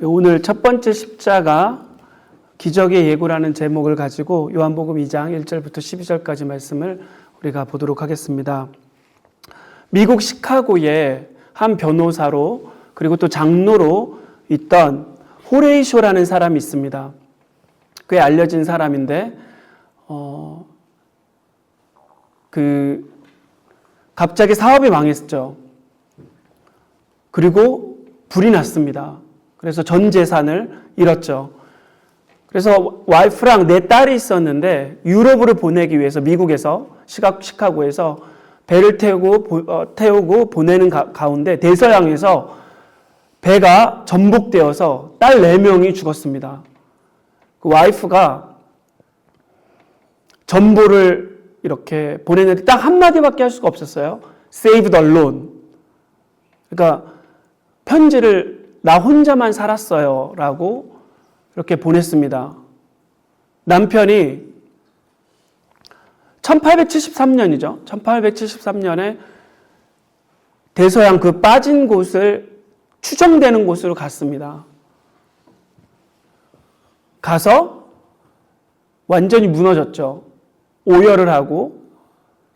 오늘 첫 번째 십자가 기적의 예고라는 제목을 가지고 요한복음 2장 1절부터 12절까지 말씀을 우리가 보도록 하겠습니다. 미국 시카고의 한 변호사로 그리고 또 장로로 있던 호레이쇼라는 사람이 있습니다. 꽤 알려진 사람인데 갑자기 사업이 망했죠. 그리고 불이 났습니다. 그래서 전 재산을 잃었죠. 그래서 와이프랑 네 딸이 있었는데 유럽으로 보내기 위해서 미국에서 시카고에서 배를 태우고 보내는 가운데 대서양에서 배가 전복되어서 딸 4명이 죽었습니다. 그 와이프가 전보를 이렇게 보냈는데 딱 한마디밖에 할 수가 없었어요. Save the alone. 그러니까 편지를 나 혼자만 살았어요 라고 이렇게 보냈습니다. 남편이 1873년이죠. 1873년에 대서양 그 빠진 곳을 추정되는 곳으로 갔습니다. 가서 완전히 무너졌죠. 오열을 하고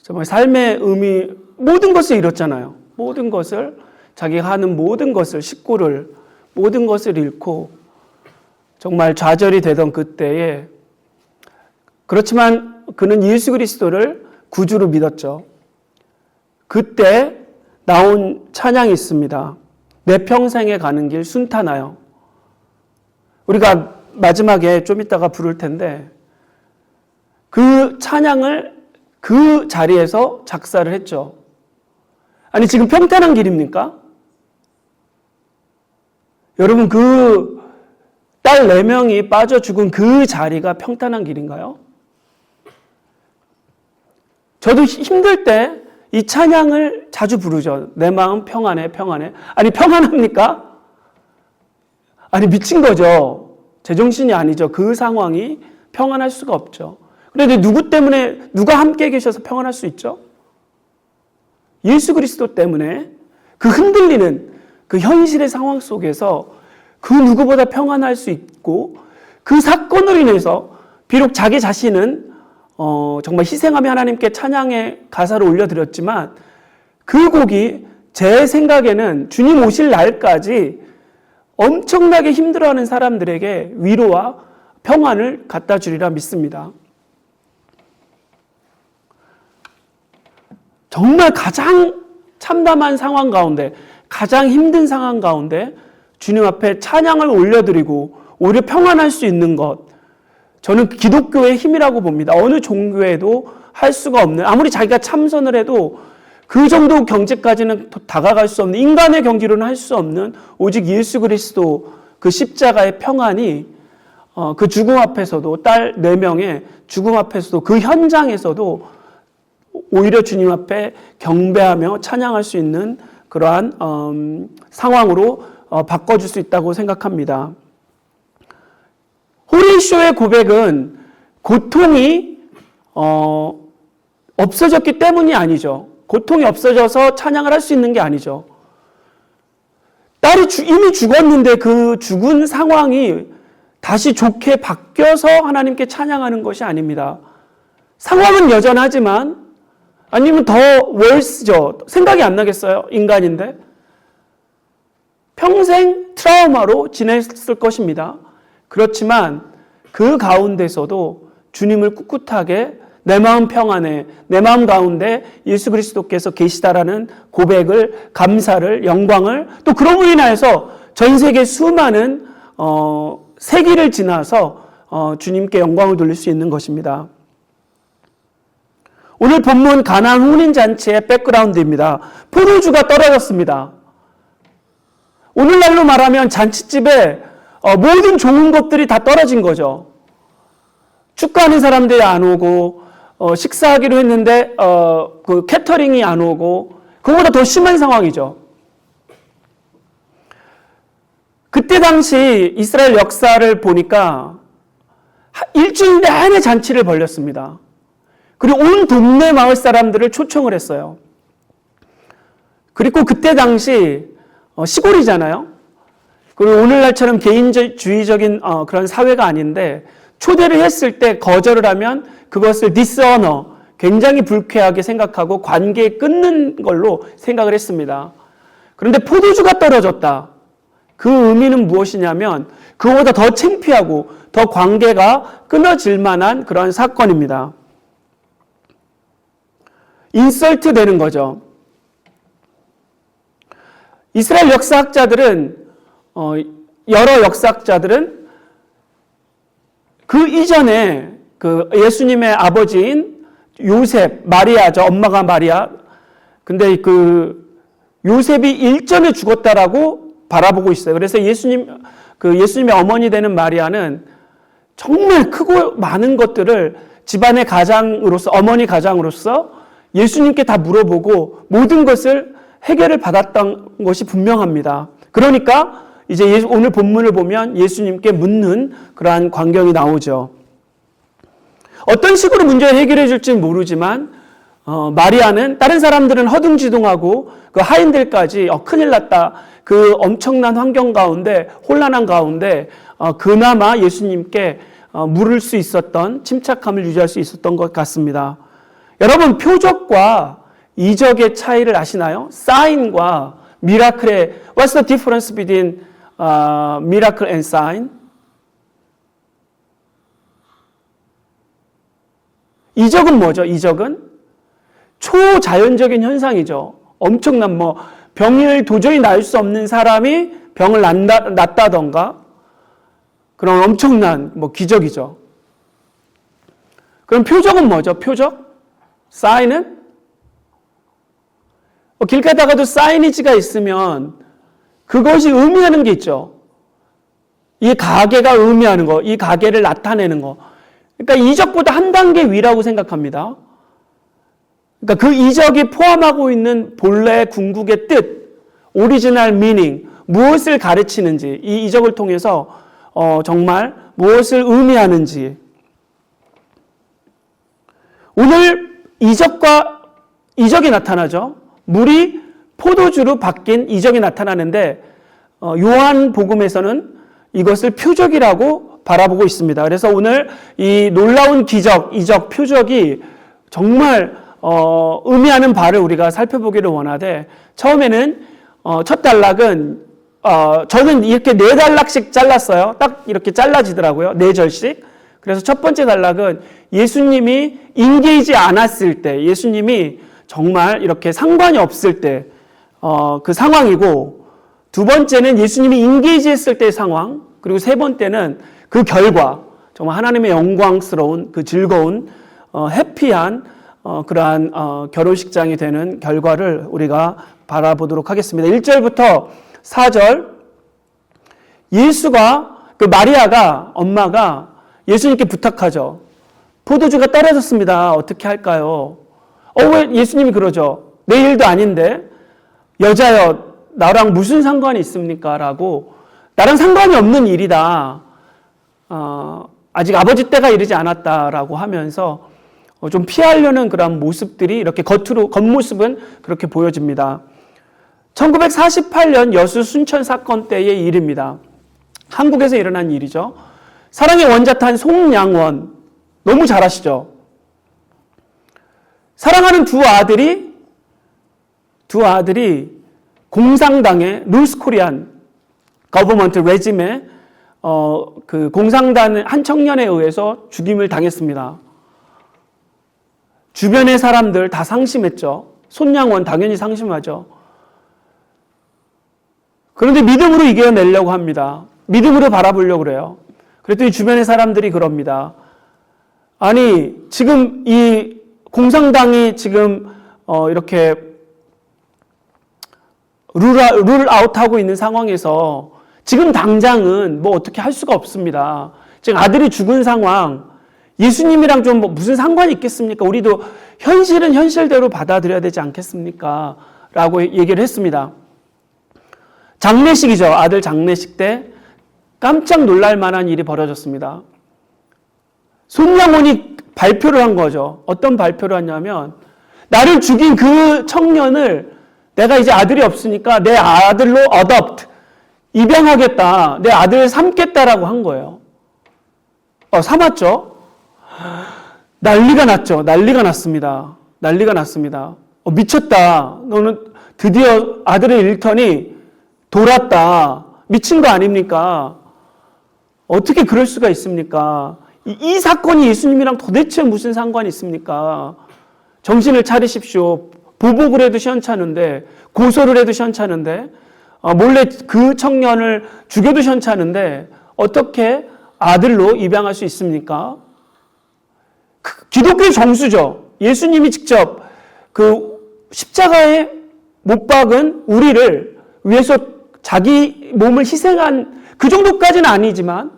정말 삶의 의미 모든 것을 잃었잖아요. 모든 것을 자기가 하는 모든 것을 식구를 모든 것을 잃고 정말 좌절이 되던 그때에 그렇지만 그는 예수 그리스도를 구주로 믿었죠. 그때 나온 찬양이 있습니다. 내 평생에 가는 길 순탄하여. 우리가 마지막에 좀 이따가 부를 텐데 그 찬양을 그 자리에서 작사를 했죠. 아니 지금 평탄한 길입니까? 여러분 그 딸 4명이 빠져 죽은 그 자리가 평탄한 길인가요? 저도 힘들 때 이 찬양을 자주 부르죠. 내 마음 평안해, 평안해. 아니 평안합니까? 아니 미친 거죠. 제정신이 아니죠. 그 상황이 평안할 수가 없죠. 그런데 누구 때문에 누가 함께 계셔서 평안할 수 있죠? 예수 그리스도 때문에 그 흔들리는 그 현실의 상황 속에서 그 누구보다 평안할 수 있고 그 사건으로 인해서 비록 자기 자신은 정말 희생하며 하나님께 찬양의 가사를 올려드렸지만 그 곡이 제 생각에는 주님 오실 날까지 엄청나게 힘들어하는 사람들에게 위로와 평안을 갖다 주리라 믿습니다. 정말 가장 참담한 상황 가운데 가장 힘든 상황 가운데 주님 앞에 찬양을 올려드리고 오히려 평안할 수 있는 것, 저는 기독교의 힘이라고 봅니다. 어느 종교에도 할 수가 없는, 아무리 자기가 참선을 해도 그 정도 경지까지는 다가갈 수 없는, 인간의 경지로는 할 수 없는 오직 예수 그리스도 그 십자가의 평안이 그 죽음 앞에서도 딸 4명의 죽음 앞에서도 그 현장에서도 오히려 주님 앞에 경배하며 찬양할 수 있는 그러한 상황으로 바꿔줄 수 있다고 생각합니다. 호레이쇼의 고백은 고통이 없어졌기 때문이 아니죠. 고통이 없어져서 찬양을 할 수 있는 게 아니죠. 딸이 이미 죽었는데 그 죽은 상황이 다시 좋게 바뀌어서 하나님께 찬양하는 것이 아닙니다. 상황은 여전하지만 아니면 더 월스죠. 생각이 안 나겠어요? 인간인데. 평생 트라우마로 지냈을 것입니다. 그렇지만 그 가운데서도 주님을 꿋꿋하게 내 마음 평안해, 내 마음 가운데 예수 그리스도께서 계시다라는 고백을, 감사를, 영광을 또 그로 인하여서 전 세계 수많은 세기를 지나서 주님께 영광을 돌릴 수 있는 것입니다. 오늘 본문 가나안 혼인잔치의 백그라운드입니다. 포도주가 떨어졌습니다. 오늘날로 말하면 잔치집에 모든 좋은 것들이 다 떨어진 거죠. 축가하는 사람들이 안 오고 식사하기로 했는데 그 캐터링이 안 오고 그거보다 더 심한 상황이죠. 그때 당시 이스라엘 역사를 보니까 일주일 내내 잔치를 벌렸습니다. 그리고 온 동네 마을 사람들을 초청을 했어요. 그리고 그때 당시 시골이잖아요. 그리고 오늘날처럼 개인주의적인 그런 사회가 아닌데 초대를 했을 때 거절을 하면 그것을 dishonor, 굉장히 불쾌하게 생각하고 관계에 끊는 걸로 생각을 했습니다. 그런데 포도주가 떨어졌다. 그 의미는 무엇이냐면 그거보다 더 창피하고 더 관계가 끊어질 만한 그런 사건입니다. 인설트 되는 거죠. 이스라엘 역사학자들은 여러 역사학자들은 그 이전에 그 예수님의 아버지인 요셉, 마리아죠. 엄마가 마리아. 근데 그 요셉이 일전에 죽었다라고 바라보고 있어요. 그래서 예수님의 어머니 되는 마리아는 정말 크고 많은 것들을 집안의 가장으로서, 어머니 가장으로서 예수님께 다 물어보고 모든 것을 해결을 받았던 것이 분명합니다. 그러니까 이제 오늘 본문을 보면 예수님께 묻는 그러한 광경이 나오죠. 어떤 식으로 문제를 해결해 줄지는 모르지만 마리아는 다른 사람들은 허둥지둥하고 그 하인들까지 큰일 났다. 그 엄청난 환경 가운데 혼란한 가운데 그나마 예수님께 물을 수 있었던 침착함을 유지할 수 있었던 것 같습니다. 여러분 표적과 이적의 차이를 아시나요? 사인과 미라클의 What's the difference between miracle and sign? 이적은 뭐죠? 이적은 초자연적인 현상이죠. 엄청난 병을 도저히 나을 수 없는 사람이 병을 낫다던가 그런 엄청난 기적이죠. 그럼 표적은 뭐죠? 표적? 사인은? 길 가다가도 사이니지가 있으면 그것이 의미하는 게 있죠. 이 가게가 의미하는 거, 이 가게를 나타내는 거. 그러니까 이적보다 한 단계 위라고 생각합니다. 그러니까 그 이적이 포함하고 있는 본래 궁극의 뜻, 오리지널 미닝, 무엇을 가르치는지, 이 이적을 통해서 정말 무엇을 의미하는지. 오늘 이적이 나타나죠. 물이 포도주로 바뀐 이적이 나타나는데 요한복음에서는 이것을 표적이라고 바라보고 있습니다. 그래서 오늘 이 놀라운 기적, 이적, 표적이 정말 의미하는 바를 우리가 살펴보기를 원하되 처음에는 첫 단락은 저는 이렇게 4단락씩 잘랐어요. 딱 이렇게 잘라지더라고요. 4절씩. 그래서 첫 번째 단락은 예수님이 인계이지 않았을 때, 예수님이 정말 이렇게 상관이 없을 때 그 상황이고, 두 번째는 예수님이 인게이지 했을 때의 상황, 그리고 세 번째는 그 결과, 정말 하나님의 영광스러운 그 즐거운 해피한 그러한 결혼식장이 되는 결과를 우리가 바라보도록 하겠습니다. 1절부터 4절, 예수가, 그 마리아가, 엄마가 예수님께 부탁하죠. 포도주가 떨어졌습니다. 어떻게 할까요? 왜 예수님이 그러죠? 내 일도 아닌데 여자여 나랑 무슨 상관이 있습니까? 라고, 나랑 상관이 없는 일이다. 아직 아버지 때가 이르지 않았다라고 하면서 좀 피하려는 그런 모습들이 이렇게 겉모습은 그렇게 보여집니다. 1948년 여수 순천 사건 때의 일입니다. 한국에서 일어난 일이죠. 사랑의 원자탄 송양원, 너무 잘 아시죠? 사랑하는 두 아들이 공산당의 노스코리안 거버먼트 레짐에 그 공산당 한 청년에 의해서 죽임을 당했습니다. 주변의 사람들 다 상심했죠. 손양원 당연히 상심하죠. 그런데 믿음으로 이겨내려고 합니다. 믿음으로 바라보려고 그래요. 그랬더니 주변의 사람들이 그럽니다. 아니, 지금 이 공산당이 지금 이렇게 룰 아웃하고 있는 상황에서 지금 당장은 어떻게 할 수가 없습니다. 지금 아들이 죽은 상황, 예수님이랑 좀 무슨 상관이 있겠습니까? 우리도 현실은 현실대로 받아들여야 되지 않겠습니까? 라고 얘기를 했습니다. 장례식이죠. 아들 장례식 때 깜짝 놀랄 만한 일이 벌어졌습니다. 손양원이 발표를 한 거죠. 어떤 발표를 하냐면, 나를 죽인 그 청년을 내가 이제 아들이 없으니까 내 아들로 adopt, 입양하겠다, 내 아들 삼겠다라고 한 거예요. 삼았죠? 난리가 났죠. 난리가 났습니다. 난리가 났습니다. 미쳤다. 너는 드디어 아들을 잃더니 돌았다. 미친 거 아닙니까? 어떻게 그럴 수가 있습니까? 이 사건이 예수님이랑 도대체 무슨 상관이 있습니까? 정신을 차리십시오. 보복을 해도 시원찮은데, 고소를 해도 시원찮은데, 몰래 그 청년을 죽여도 시원찮은데 어떻게 아들로 입양할 수 있습니까? 기독교의 정수죠. 예수님이 직접 그 십자가에 못 박은 우리를 위해서 자기 몸을 희생한 그 정도까지는 아니지만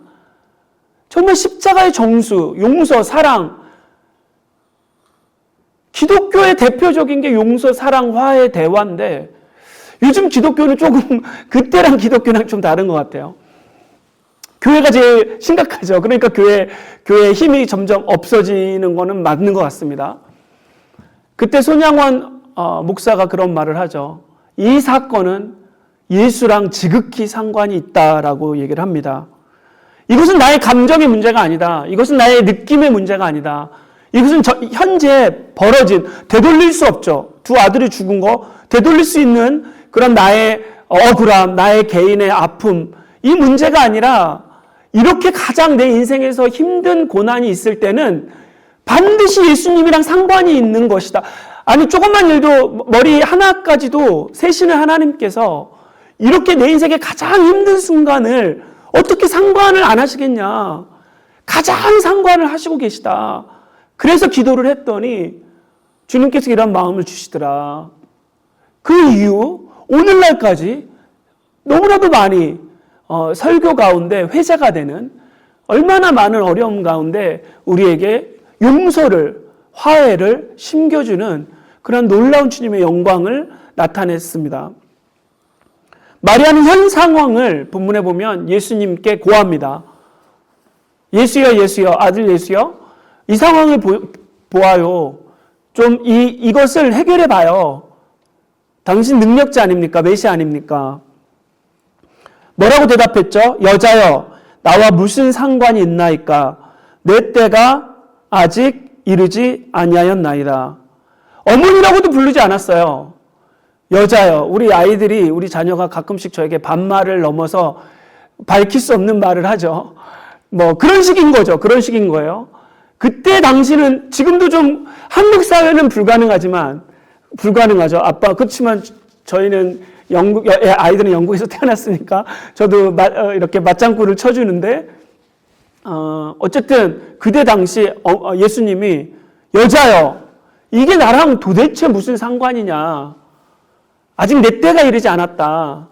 정말 십자가의 정수, 용서, 사랑. 기독교의 대표적인 게 용서, 사랑, 화해, 대화인데 요즘 기독교는 조금 그때랑 기독교랑 좀 다른 것 같아요. 교회가 제일 심각하죠. 그러니까 교회의 힘이 점점 없어지는 거는 맞는 것 같습니다. 그때 손양원 목사가 그런 말을 하죠. 이 사건은 예수랑 지극히 상관이 있다라고 얘기를 합니다. 이것은 나의 감정의 문제가 아니다. 이것은 나의 느낌의 문제가 아니다. 이것은 현재 벌어진, 되돌릴 수 없죠. 두 아들이 죽은 거 되돌릴 수 있는 그런 나의 억울함, 나의 개인의 아픔, 이 문제가 아니라 이렇게 가장 내 인생에서 힘든 고난이 있을 때는 반드시 예수님이랑 상관이 있는 것이다. 아니, 조금만 일도 머리 하나까지도 세시는 하나님께서 이렇게 내 인생의 가장 힘든 순간을 어떻게 상관을 안 하시겠냐. 가장 상관을 하시고 계시다. 그래서 기도를 했더니 주님께서 이런 마음을 주시더라. 그 이후 오늘날까지 너무나도 많이 설교 가운데 회자가 되는 얼마나 많은 어려움 가운데 우리에게 용서를, 화해를 심겨주는 그런 놀라운 주님의 영광을 나타냈습니다. 마리아는 현 상황을 본문에 보면 예수님께 고합니다. 예수여, 예수여, 아들 예수여, 이 상황을 보아요. 좀 이것을 해결해 봐요. 당신 능력자 아닙니까? 메시아 아닙니까? 뭐라고 대답했죠? 여자여, 나와 무슨 상관이 있나이까? 내 때가 아직 이르지 아니하였나이다. 어머니라고도 부르지 않았어요. 여자여, 우리 아이들이, 우리 자녀가 가끔씩 저에게 반말을 넘어서 밝힐 수 없는 말을 하죠. 뭐 그런 식인 거죠. 그런 식인 거예요. 그때 당시는, 지금도 좀 한국 사회는 불가능하죠. 아빠, 그렇지만 저희는 아이들은 영국에서 태어났으니까 저도 이렇게 맞장구를 쳐주는데, 어쨌든 그때 당시 예수님이 여자여, 이게 나랑 도대체 무슨 상관이냐. 아직 내 때가 이르지 않았다.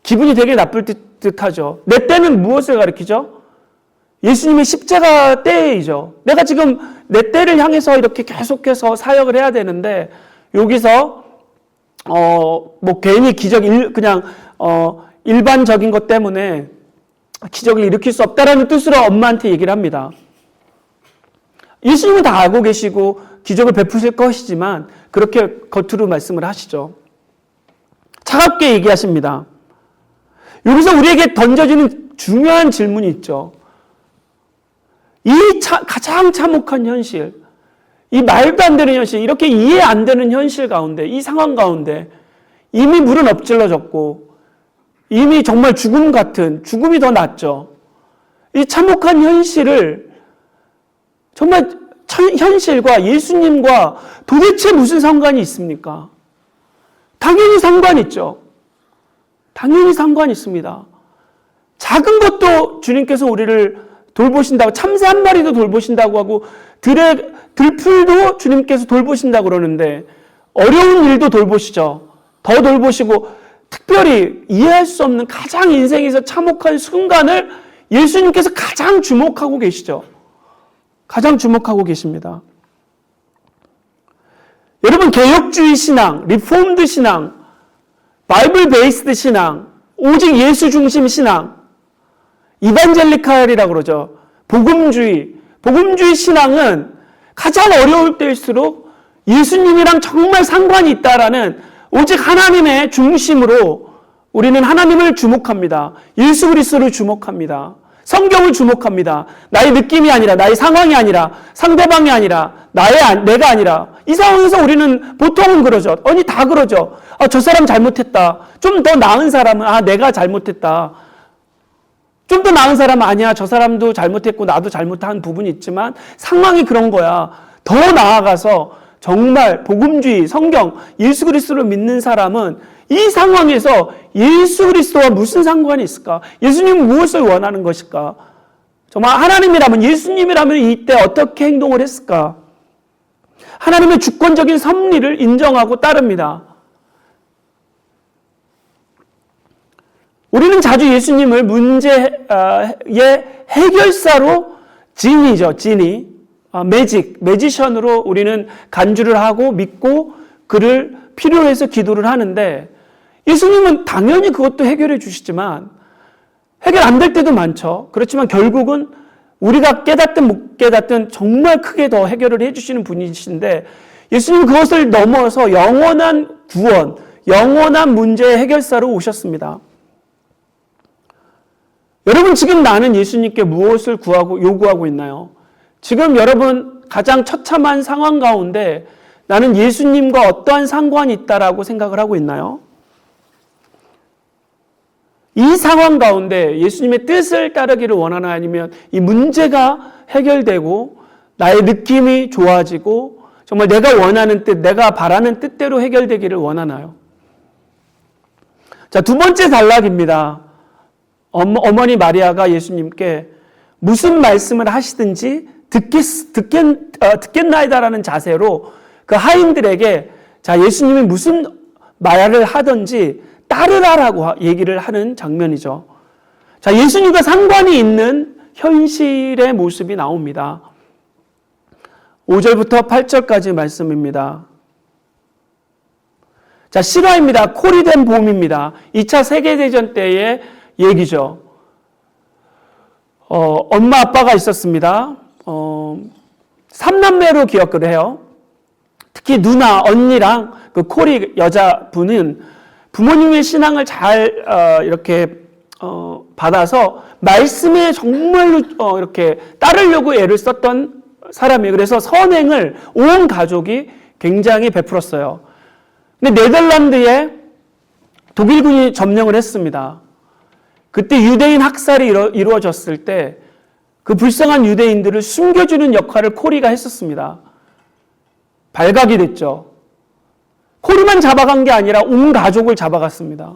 기분이 되게 나쁠 듯하죠. 내 때는 무엇을 가리키죠? 예수님의 십자가 때이죠. 내가 지금 내 때를 향해서 이렇게 계속해서 사역을 해야 되는데 여기서 뭐 괜히 그냥 일반적인 것 때문에 기적을 일으킬 수 없다라는 뜻으로 엄마한테 얘기를 합니다. 예수님은 다 알고 계시고 기적을 베푸실 것이지만 그렇게 겉으로 말씀을 하시죠. 차갑게 얘기하십니다. 여기서 우리에게 던져지는 중요한 질문이 있죠. 가장 참혹한 현실, 이 말도 안 되는 현실, 이렇게 이해 안 되는 현실 가운데, 이 상황 가운데 이미 물은 엎질러졌고 이미 정말 죽음이 더 낫죠. 이 참혹한 현실을 정말 현실과 예수님과 도대체 무슨 상관이 있습니까? 당연히 상관이 있죠. 당연히 상관이 있습니다. 작은 것도 주님께서 우리를 돌보신다고, 참새 한 마리도 돌보신다고 하고 들풀도 주님께서 돌보신다고 그러는데 어려운 일도 돌보시죠. 더 돌보시고 특별히 이해할 수 없는 가장 인생에서 참혹한 순간을 예수님께서 가장 주목하고 계시죠. 가장 주목하고 계십니다. 여러분, 개혁주의 신앙, 리폼드 신앙, 바이블 베이스드 신앙, 오직 예수 중심 신앙, 이반젤리칼이라고 그러죠. 복음주의 신앙은 가장 어려울 때일수록 예수님이랑 정말 상관이 있다라는 오직 하나님의 중심으로 우리는 하나님을 주목합니다. 예수 그리스도를 주목합니다. 성경을 주목합니다. 나의 느낌이 아니라, 나의 상황이 아니라, 상대방이 아니라, 내가 아니라. 이 상황에서 우리는 보통은 그러죠. 아니, 다 그러죠. 저 사람 잘못했다. 좀 더 나은 사람은, 내가 잘못했다. 좀 더 나은 사람은 아니야. 저 사람도 잘못했고, 나도 잘못한 부분이 있지만, 상황이 그런 거야. 더 나아가서, 정말 복음주의, 성경, 예수 그리스도를 믿는 사람은 이 상황에서 예수 그리스도와 무슨 상관이 있을까? 예수님은 무엇을 원하는 것일까? 정말 하나님이라면, 예수님이라면 이때 어떻게 행동을 했을까? 하나님의 주권적인 섭리를 인정하고 따릅니다. 우리는 자주 예수님을 문제의 해결사로 진이죠, 진이. 매지션으로 우리는 간주를 하고 믿고 그를 필요로 해서 기도를 하는데 예수님은 당연히 그것도 해결해 주시지만 해결 안 될 때도 많죠. 그렇지만 결국은 우리가 깨닫든 못 깨닫든 정말 크게 더 해결을 해 주시는 분이신데 예수님은 그것을 넘어서 영원한 구원, 영원한 문제의 해결사로 오셨습니다. 여러분 지금 나는 예수님께 무엇을 요구하고 있나요? 지금 여러분 가장 처참한 상황 가운데 나는 예수님과 어떠한 상관이 있다라고 생각을 하고 있나요? 이 상황 가운데 예수님의 뜻을 따르기를 원하나 아니면 이 문제가 해결되고 나의 느낌이 좋아지고 정말 내가 원하는 뜻, 내가 바라는 뜻대로 해결되기를 원하나요? 자, 두 번째 단락입니다. 어머니 마리아가 예수님께 무슨 말씀을 하시든지 듣겠나이다라는 자세로 그 하인들에게 자, 예수님이 무슨 말을 하든지 따르라라고 얘기를 하는 장면이죠. 자, 예수님과 상관이 있는 현실의 모습이 나옵니다. 5절부터 8절까지 말씀입니다. 자, 실화입니다. 콜이 된 봄입니다. 2차 세계대전 때의 얘기죠. 엄마 아빠가 있었습니다. 3남매로 기억을 해요. 특히 누나, 언니랑 그 콜이 여자분은 부모님의 신앙을 잘 이렇게 받아서 말씀에 정말로 이렇게 따르려고 애를 썼던 사람이에요. 그래서 선행을 온 가족이 굉장히 베풀었어요. 근데 네덜란드에 독일군이 점령을 했습니다. 그때 유대인 학살이 이루어졌을 때 그 불쌍한 유대인들을 숨겨주는 역할을 콜이가 했었습니다. 발각이 됐죠. 콜이만 잡아간 게 아니라 온 가족을 잡아갔습니다.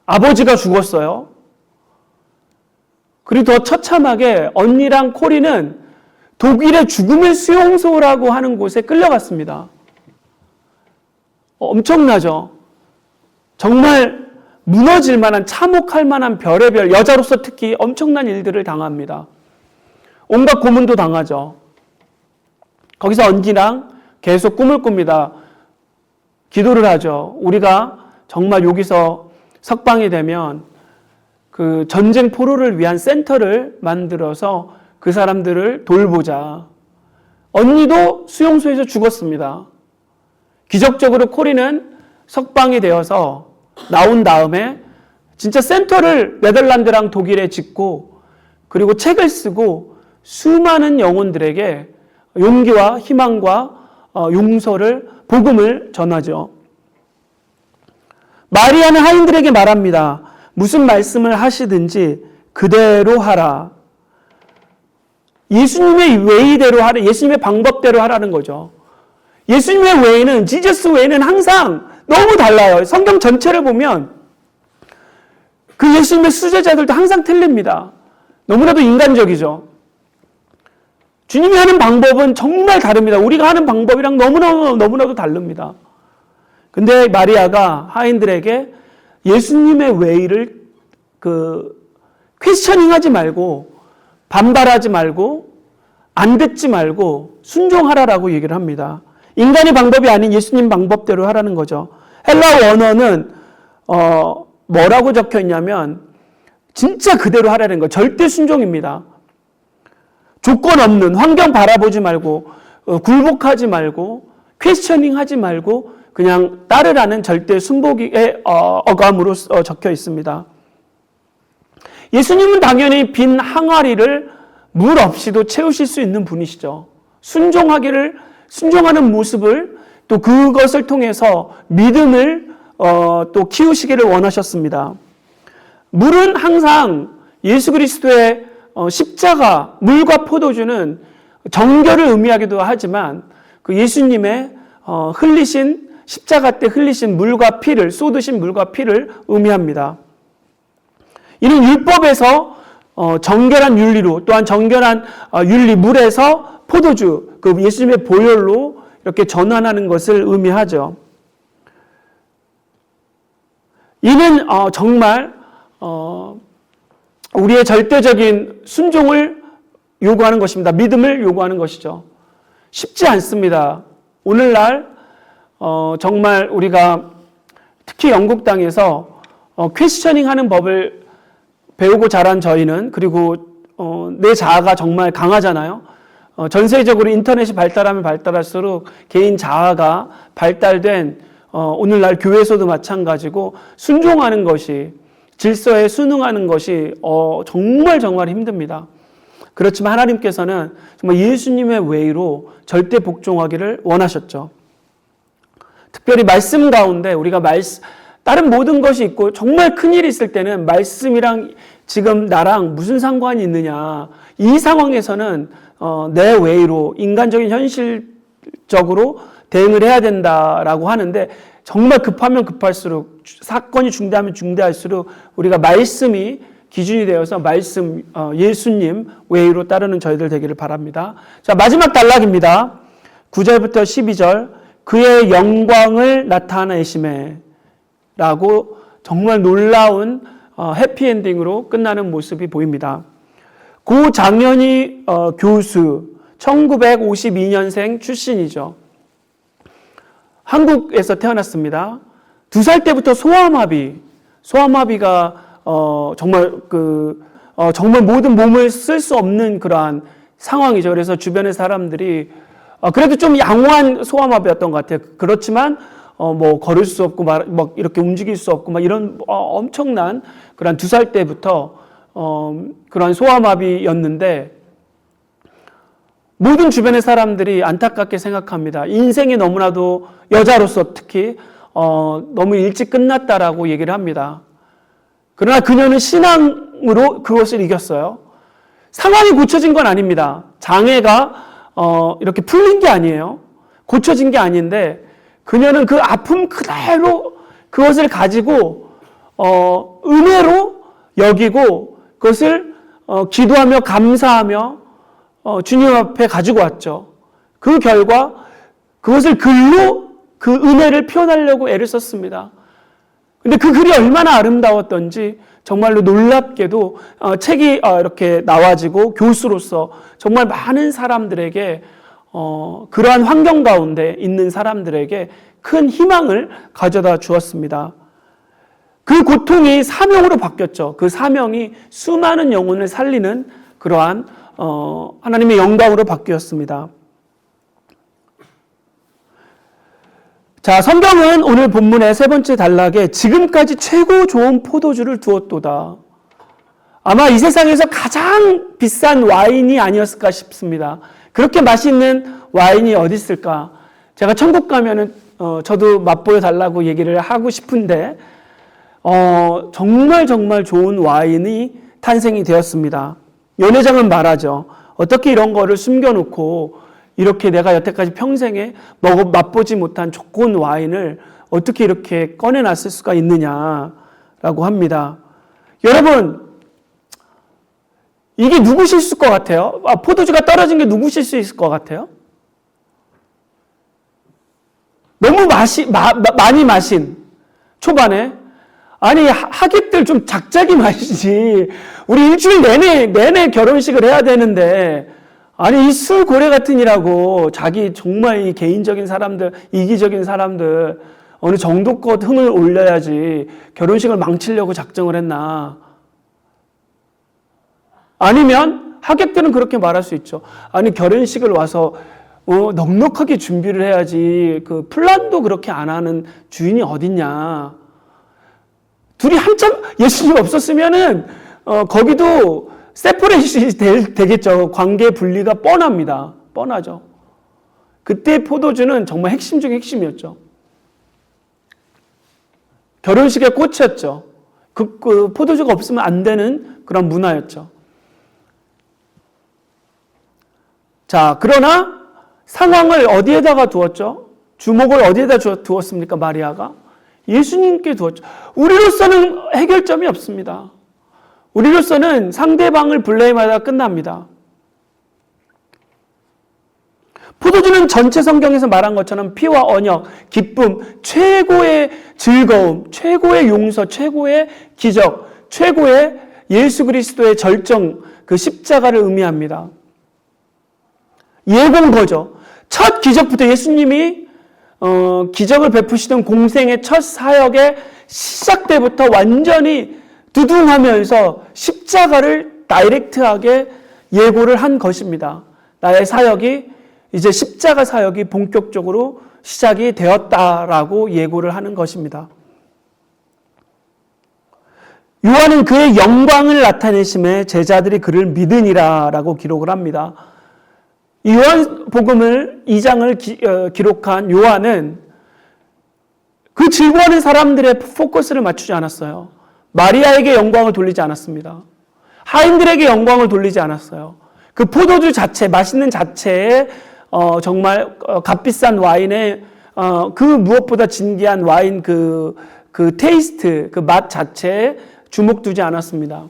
아버지가 죽었어요. 그리고 더 처참하게 언니랑 콜이는 독일의 죽음의 수용소라고 하는 곳에 끌려갔습니다. 엄청나죠? 정말 무너질 만한, 참혹할 만한 별의별, 여자로서 특히 엄청난 일들을 당합니다. 온갖 고문도 당하죠. 거기서 언니랑 계속 꿈을 꿉니다. 기도를 하죠. 우리가 정말 여기서 석방이 되면 그 전쟁 포로를 위한 센터를 만들어서 그 사람들을 돌보자. 언니도 수용소에서 죽었습니다. 기적적으로 콜이는 석방이 되어서 나온 다음에 진짜 센터를 네덜란드랑 독일에 짓고 그리고 책을 쓰고 수많은 영혼들에게 용기와 희망과 용서를, 복음을 전하죠. 마리아는 하인들에게 말합니다. 무슨 말씀을 하시든지 그대로 하라. 예수님의 웨이대로 하라. 예수님의 방법대로 하라는 거죠. 예수님의 웨이는, 지저스 웨이는 항상 너무 달라요. 성경 전체를 보면 그 예수님의 수제자들도 항상 틀립니다. 너무나도 인간적이죠. 주님이 하는 방법은 정말 다릅니다. 우리가 하는 방법이랑 너무나도 다릅니다. 근데 마리아가 하인들에게 예수님의 웨이를 퀘스처닝 하지 말고 반발하지 말고 안 듣지 말고 순종하라라고 얘기를 합니다. 인간의 방법이 아닌 예수님 방법대로 하라는 거죠. 헬라 원어는 뭐라고 적혀 있냐면 진짜 그대로 하라는 거. 절대 순종입니다. 조건 없는, 환경 바라보지 말고 굴복하지 말고 퀘스처닝 하지 말고 그냥 따르라는 절대 순복의 어감으로 적혀 있습니다. 예수님은 당연히 빈 항아리를 물 없이도 채우실 수 있는 분이시죠. 순종하는 모습을 또 그것을 통해서 믿음을 또 키우시기를 원하셨습니다. 물은 항상 예수 그리스도의 십자가, 물과 포도주는 정결을 의미하기도 하지만 그 예수님의 흘리신 십자가 때 흘리신 물과 피를, 쏟으신 물과 피를 의미합니다. 이는 율법에서 정결한 윤리로, 또한 정결한 윤리, 물에서 포도주, 그 예수님의 보혈로 이렇게 전환하는 것을 의미하죠. 이는 정말 우리의 절대적인 순종을 요구하는 것입니다. 믿음을 요구하는 것이죠. 쉽지 않습니다. 오늘날 정말 우리가 특히 영국 땅에서 퀘스처닝 하는 법을 배우고 자란 저희는, 그리고 내 자아가 정말 강하잖아요. 전 세계적으로 인터넷이 발달하면 발달할수록 개인 자아가 발달된 오늘날 교회에서도 마찬가지고 순종하는 것이, 질서에 순응하는 것이 정말 힘듭니다. 그렇지만 하나님께서는 정말 예수님의 웨이로 절대 복종하기를 원하셨죠. 특별히 말씀 가운데 우리가 다른 모든 것이 있고 정말 큰일이 있을 때는 말씀이랑 지금 나랑 무슨 상관이 있느냐. 이 상황에서는 내 웨이로 인간적인 현실적으로 대응을 해야 된다라고 하는데, 정말 급하면 급할수록, 사건이 중대하면 중대할수록 우리가 말씀이 기준이 되어서 말씀, 예수님 웨이로 따르는 저희들 되기를 바랍니다. 자, 마지막 단락입니다. 9절부터 12절. 그의 영광을 나타내심에 라고 정말 놀라운 해피엔딩으로 끝나는 모습이 보입니다. 고 장현희 교수, 1952년생 출신이죠. 한국에서 태어났습니다. 2살 때부터 소아마비가 정말 모든 몸을 쓸 수 없는 그러한 상황이죠. 그래서 주변의 사람들이 그래도 좀 양호한 소아마비였던 것 같아요. 그렇지만 걸을 수 없고 막 이렇게 움직일 수 없고 막 이런 엄청난 그런 2살 때부터 그러한 소아마비였는데, 모든 주변의 사람들이 안타깝게 생각합니다. 인생이 너무나도, 여자로서 특히 너무 일찍 끝났다라고 얘기를 합니다. 그러나 그녀는 신앙으로 그것을 이겼어요. 상황이 고쳐진 건 아닙니다. 장애가 이렇게 풀린 게 아니에요. 고쳐진 게 아닌데, 그녀는 그 아픔 그대로 그것을 가지고 은혜로 여기고 그것을 기도하며 감사하며 주님 앞에 가지고 왔죠. 그 결과 그것을 글로 그 은혜를 표현하려고 애를 썼습니다. 근데 그 글이 얼마나 아름다웠던지 정말로 놀랍게도 책이 이렇게 나와지고 교수로서 정말 많은 사람들에게 그러한 환경 가운데 있는 사람들에게 큰 희망을 가져다 주었습니다. 그 고통이 사명으로 바뀌었죠. 그 사명이 수많은 영혼을 살리는 그러한 하나님의 영광으로 바뀌었습니다. 자, 성경은 오늘 본문의 3번째 단락에 지금까지 최고 좋은 포도주를 두었도다. 아마 이 세상에서 가장 비싼 와인이 아니었을까 싶습니다. 그렇게 맛있는 와인이 어디 있을까? 제가 천국 가면은 저도 맛보여 달라고 얘기를 하고 싶은데 정말 좋은 와인이 탄생이 되었습니다. 연회장은 말하죠. 어떻게 이런 거를 숨겨놓고 이렇게 내가 여태까지 평생에 맛보지 못한 좋은 와인을 어떻게 이렇게 꺼내놨을 수가 있느냐라고 합니다. 여러분, 이게 누구실 것 같아요? 포도주가 떨어진 게 누구실 수 있을 것 같아요? 너무 많이 마신 초반에, 아니 하객들 좀 작작이 마시지. 우리 일주일 내내 결혼식을 해야 되는데, 아니 이 술 고래 같은 이라고 자기 정말 이 개인적인 사람들, 이기적인 사람들 어느 정도껏 흥을 올려야지 결혼식을 망치려고 작정을 했나. 아니면 하객들은 그렇게 말할 수 있죠. 아니 결혼식을 와서 넉넉하게 준비를 해야지. 그 플란도 그렇게 안 하는 주인이 어딨냐. 둘이 한참 예수님 없었으면은 거기도 세퍼레이션이 되겠죠. 관계 분리가 뻔합니다. 뻔하죠. 그때 포도주는 정말 핵심 중에 핵심이었죠. 결혼식의 꽃이었죠. 그 포도주가 없으면 안 되는 그런 문화였죠. 자, 그러나 상황을 어디에다가 두었죠? 주목을 어디에다 두었습니까? 마리아가? 예수님께 두었죠. 우리로서는 해결점이 없습니다. 우리로서는 상대방을 블레임하다가 끝납니다. 포도주는 전체 성경에서 말한 것처럼 피와 언약, 기쁨, 최고의 즐거움, 최고의 용서, 최고의 기적, 최고의 예수 그리스도의 절정, 그 십자가를 의미합니다. 예공거죠. 첫 기적부터 예수님이 기적을 베푸시던 공생의 첫 사역의 시작 때부터 완전히 두둥하면서 십자가를 다이렉트하게 예고를 한 것입니다. 나의 사역이 이제 십자가 사역이 본격적으로 시작이 되었다라고 예고를 하는 것입니다. 요한은 그의 영광을 나타내심에 제자들이 그를 믿으니라라고 기록을 합니다. 이 요한복음을 2장을 기록한 요한은 그 즐거워하는 사람들의 포커스를 맞추지 않았어요. 마리아에게 영광을 돌리지 않았습니다. 하인들에게 영광을 돌리지 않았어요. 그 포도주 자체, 맛있는 자체에 정말 값비싼 와인에 그 무엇보다 진귀한 와인 그 테이스트, 그 맛 자체에 주목 두지 않았습니다.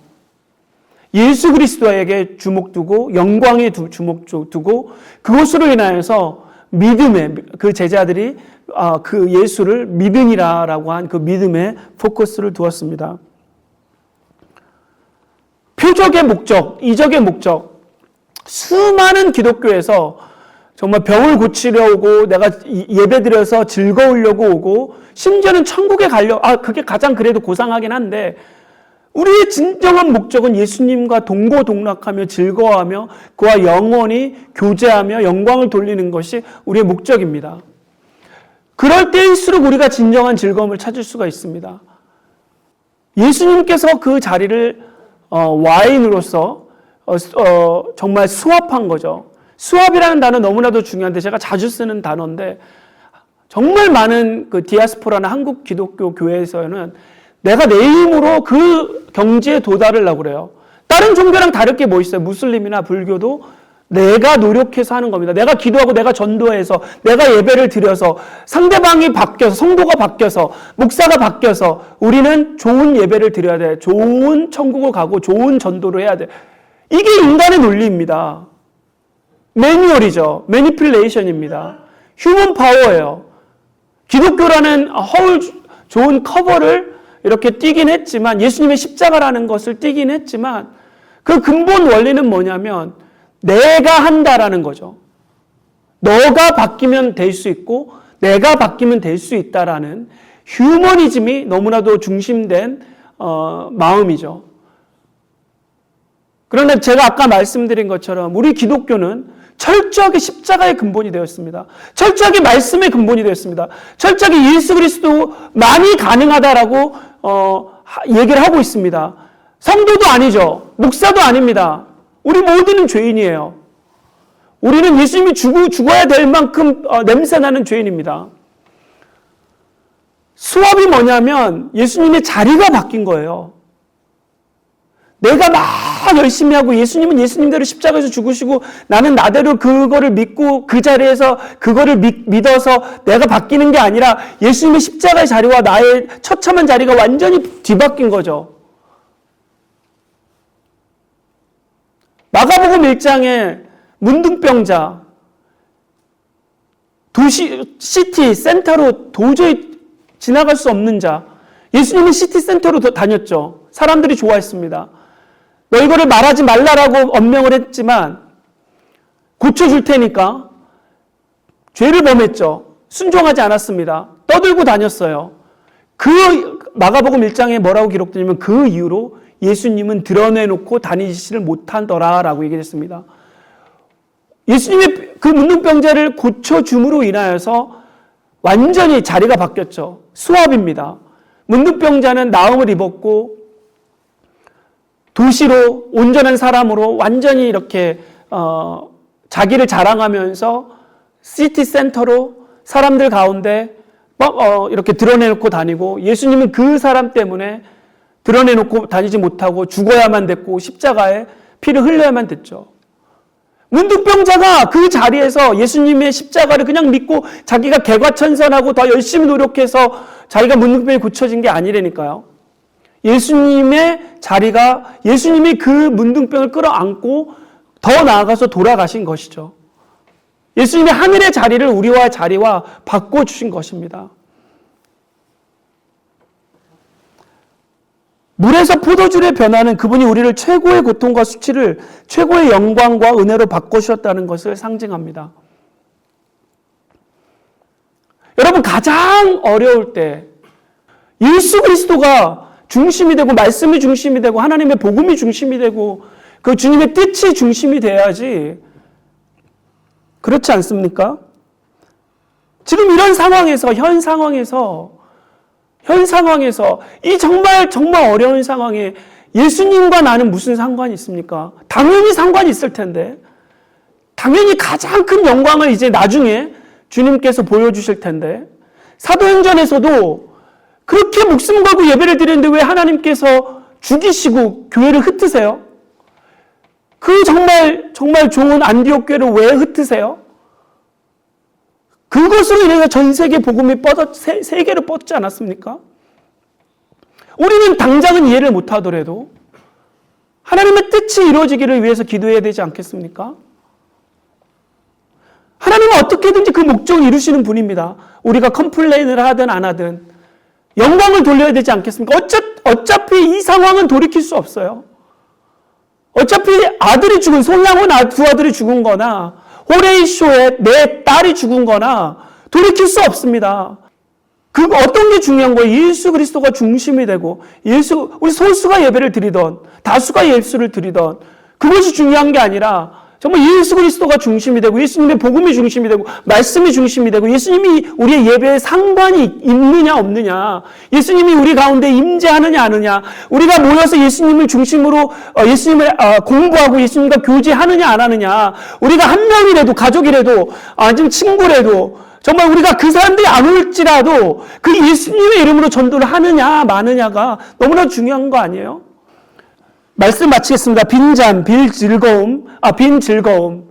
예수 그리스도에게 주목 두고 영광에 주목 두고 그것으로 인하여서 믿음에 그 제자들이 그 예수를 믿으니라라고 한 그 믿음에 포커스를 두었습니다. 표적의 목적, 이적의 목적, 수많은 기독교에서 정말 병을 고치려 오고 내가 예배드려서 즐거우려고 오고 심지어는 천국에 그게 가장 그래도 고상하긴 한데 우리의 진정한 목적은 예수님과 동고동락하며 즐거워하며 그와 영원히 교제하며 영광을 돌리는 것이 우리의 목적입니다. 그럴 때일수록 우리가 진정한 즐거움을 찾을 수가 있습니다. 예수님께서 그 자리를 와인으로서 정말 수합한 거죠. 수합이라는 단어 너무나도 중요한데 제가 자주 쓰는 단어인데 정말 많은 그 디아스포라나 한국 기독교 교회에서는 내가 내 힘으로 그 경지에 도달하려고 그래요. 다른 종교랑 다를 게 뭐 있어요? 무슬림이나 불교도 내가 노력해서 하는 겁니다. 내가 기도하고 내가 전도해서 내가 예배를 드려서 상대방이 바뀌어서 성도가 바뀌어서 목사가 바뀌어서 우리는 좋은 예배를 드려야 돼. 좋은 천국을 가고 좋은 전도를 해야 돼. 이게 인간의 논리입니다. 매뉴얼이죠. 매니플레이션입니다. 휴먼 파워예요. 기독교라는 허울 좋은 커버를 이렇게 띄긴 했지만 예수님의 십자가라는 것을 띄긴 했지만 그 근본 원리는 뭐냐면 내가 한다라는 거죠. 너가 바뀌면 될 수 있고 내가 바뀌면 될 수 있다라는 휴머니즘이 너무나도 중심된 마음이죠. 그런데 제가 아까 말씀드린 것처럼 우리 기독교는 철저하게 십자가의 근본이 되었습니다. 철저하게 말씀의 근본이 되었습니다. 철저하게 예수 그리스도만이 가능하다라고 얘기를 하고 있습니다. 성도도 아니죠. 목사도 아닙니다. 우리 모두는 죄인이에요. 우리는 예수님이 죽어야 될 만큼 냄새나는 죄인입니다. 수업이 뭐냐면 예수님의 자리가 바뀐 거예요. 내가 막 열심히 하고 예수님은 예수님대로 십자가에서 죽으시고 나는 나대로 그거를 믿고 그 자리에서 그거를 믿어서 내가 바뀌는 게 아니라 예수님의 십자가의 자리와 나의 처참한 자리가 완전히 뒤바뀐 거죠. 마가복음 1장에 문둥병자, 시티 센터로 도저히 지나갈 수 없는 자, 예수님은 시티 센터로 다녔죠. 사람들이 좋아했습니다. 너 이거를 말하지 말라라고 엄명을 했지만 고쳐줄 테니까 죄를 범했죠. 순종하지 않았습니다. 떠들고 다녔어요. 그 마가복음 1장에 뭐라고 기록되냐면 그 이후로 예수님은 드러내놓고 다니지를 못하더라라고 얘기했습니다. 예수님의 그 문둥병자를 고쳐줌으로 인하여서 완전히 자리가 바뀌었죠. 수압입니다. 문둥병자는 나음을 입었고 도시로 온전한 사람으로 완전히 이렇게 자기를 자랑하면서 시티 센터로 사람들 가운데 이렇게 드러내놓고 다니고, 예수님은 그 사람 때문에 드러내놓고 다니지 못하고 죽어야만 됐고 십자가에 피를 흘려야만 됐죠. 문둥병자가 그 자리에서 예수님의 십자가를 그냥 믿고 자기가 개과천선하고 더 열심히 노력해서 자기가 문둥병이 고쳐진 게 아니라니까요. 예수님의 자리가, 예수님이 그 문둥병을 끌어안고 더 나아가서 돌아가신 것이죠. 예수님의 하늘의 자리를 우리와 자리와 바꿔주신 것입니다. 물에서 포도주의 변화는 그분이 우리를 최고의 고통과 수치를 최고의 영광과 은혜로 바꿔주셨다는 것을 상징합니다. 여러분, 가장 어려울 때 예수 그리스도가 중심이 되고 말씀이 중심이 되고 하나님의 복음이 중심이 되고 그 주님의 뜻이 중심이 돼야지, 그렇지 않습니까? 지금 이런 상황에서, 현 상황에서 이 정말 어려운 상황에 예수님과 나는 무슨 상관이 있습니까? 당연히 상관이 있을 텐데, 당연히 가장 큰 영광을 이제 나중에 주님께서 보여주실 텐데, 사도행전에서도 그렇게 목숨 걸고 예배를 드리는데 왜 하나님께서 죽이시고 교회를 흩으세요? 그 정말 좋은 안디옥 교회를 왜 흩으세요? 그것으로 인해서 전 세계 복음이 세계로 뻗지 않았습니까? 우리는 당장은 이해를 못하더라도 하나님의 뜻이 이루어지기를 위해서 기도해야 되지 않겠습니까? 하나님은 어떻게든지 그 목적을 이루시는 분입니다. 우리가 컴플레인을 하든 안 하든 영광을 돌려야 되지 않겠습니까? 어차피 이 상황은 돌이킬 수 없어요. 어차피 아들이 죽은, 솔랑온 두 아들이 죽은 거나 호레이쇼의 내 딸이 죽은 거나 돌이킬 수 없습니다. 그 어떤 게 중요한 거예요? 예수 그리스도가 중심이 되고, 우리 소수가 예배를 드리던 다수가 예수를 드리던 그것이 중요한 게 아니라 정말 예수 그리스도가 중심이 되고 예수님의 복음이 중심이 되고 말씀이 중심이 되고 예수님이 우리의 예배에 상관이 있느냐 없느냐, 예수님이 우리 가운데 임재하느냐 아느냐, 우리가 모여서 예수님을 중심으로 예수님을 공부하고 예수님과 교제하느냐 안 하느냐, 우리가 한 명이라도 가족이라도 아니면 친구라도 정말 우리가 그 사람들이 안 올지라도 그 예수님의 이름으로 전도를 하느냐 마느냐가 너무나 중요한 거 아니에요? 말씀 마치겠습니다. 빈 즐거움.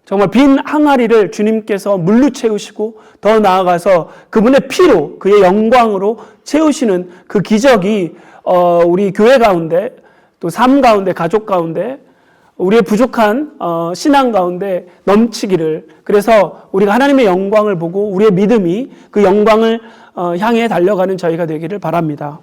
정말 빈 항아리를 주님께서 물로 채우시고 더 나아가서 그분의 피로, 그의 영광으로 채우시는 그 기적이 우리 교회 가운데, 또 삶 가운데, 가족 가운데, 우리의 부족한 신앙 가운데 넘치기를, 그래서 우리가 하나님의 영광을 보고 우리의 믿음이 그 영광을 향해 달려가는 저희가 되기를 바랍니다.